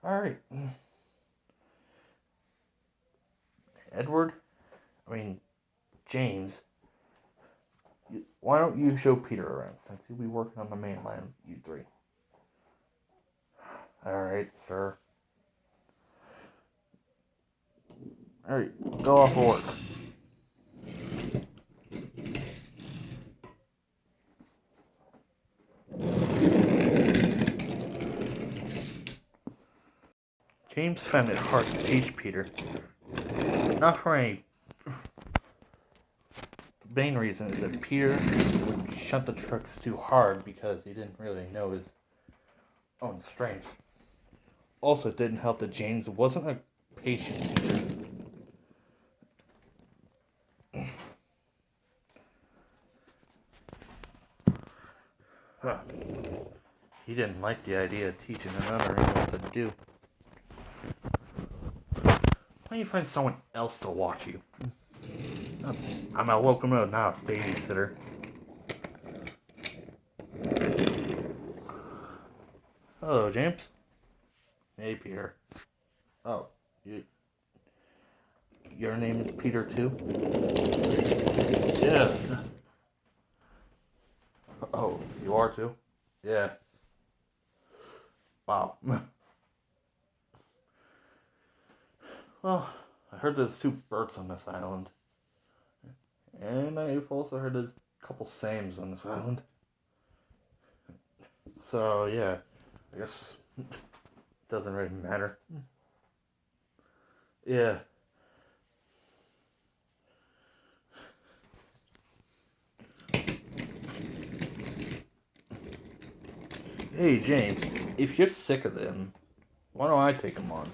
Alright. Edward, I mean, James, why don't you show Peter around since you'll be working on the mainland, you three? Alright, sir. Alright, go off work. James found it hard to teach Peter. Not for any. The main reason is that Peter would shunt the trucks too hard because he didn't really know his own strength. Also, it didn't help that James wasn't a patient teacher. Huh. He didn't like the idea of teaching another what to do. Why don't you find someone else to watch you? I'm a locomotive, not a babysitter. Hello, James. Hey, Peter. Oh, your name is Peter too? Yeah. Oh, you are too? Yeah. Wow. Well, I heard there's 2 birds on this island. And I've also heard there's a couple Sams on this island. So, yeah. I guess it doesn't really matter. Yeah. Hey, James, if you're sick of them, why don't I take them on?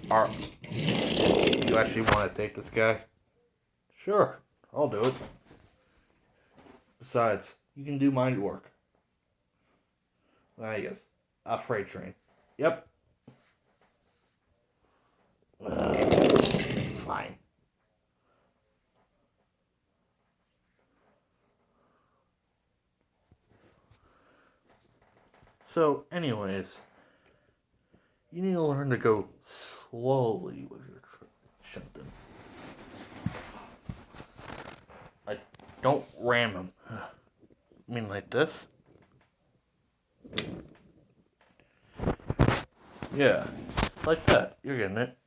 Are you actually want to take this guy? Sure, I'll do it. Besides, you can do my work. I guess. A freight train. Yep. Fine. So, anyways, you need to learn to go slowly with your shunting. Like, don't ram him. I mean, like this? Yeah, like that. You're getting it.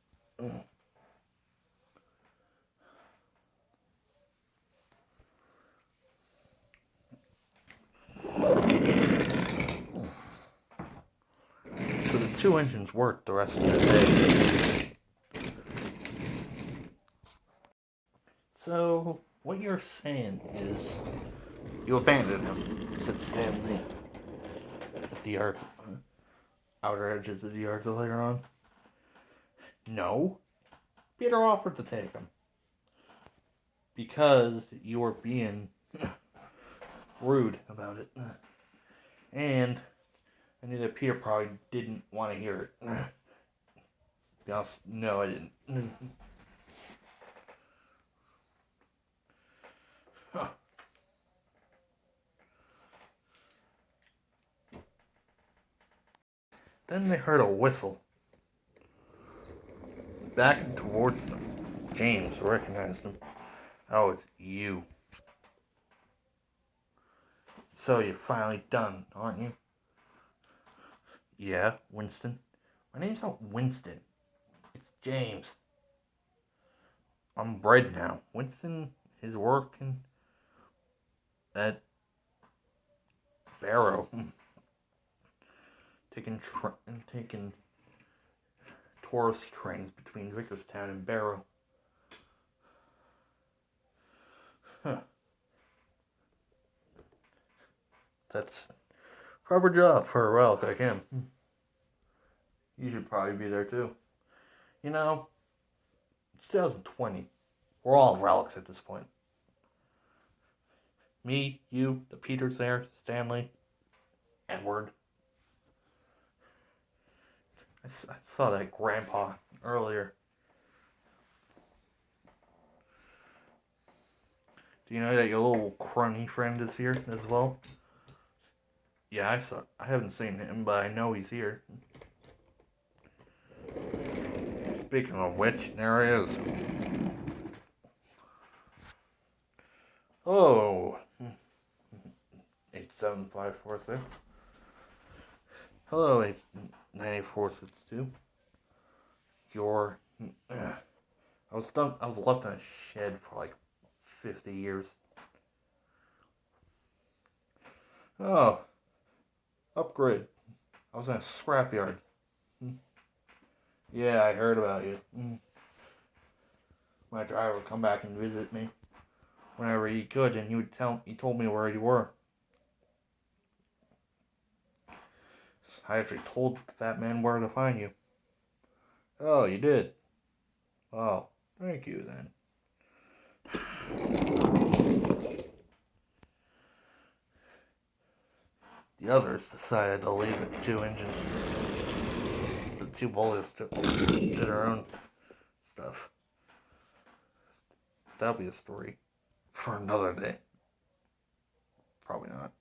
So the 2 engines worked the rest of the day. So, what you're saying is you abandoned him, said Stanley, at the outer edges of the yard later on. No, Peter offered to take him because you were being rude about it, and I knew that Peter probably didn't want to hear it. To be honest, no, I didn't. Huh. Then they heard a whistle. Back towards them. James recognized him. Oh, it's you. So you're finally done, aren't you? Yeah, Winston. My name's not Winston. It's James. I'm bred now. Winston is working at Barrow. taking tourist trains between Vickerstown and Barrow. Huh. That's a proper job for a relic like him. You should probably be there too. You know, it's 2020. We're all relics at this point. Me, you, the Peters there, Stanley, Edward. I saw that grandpa earlier. Do you know that your little crony friend is here as well? Yeah, I haven't seen him, but I know he's here. Speaking of which, there he is. Oh, 87546. Hello, 89462. Your. I was left in a shed for like 50 years. Oh, upgrade. I was in a scrapyard. Yeah, I heard about you. My driver would come back and visit me whenever he could, and he told me where you were. I actually told that man where to find you. Oh, you did? Oh, thank you then. The others decided to leave the two bullies to their own stuff. That'll be a story for another day. Probably not.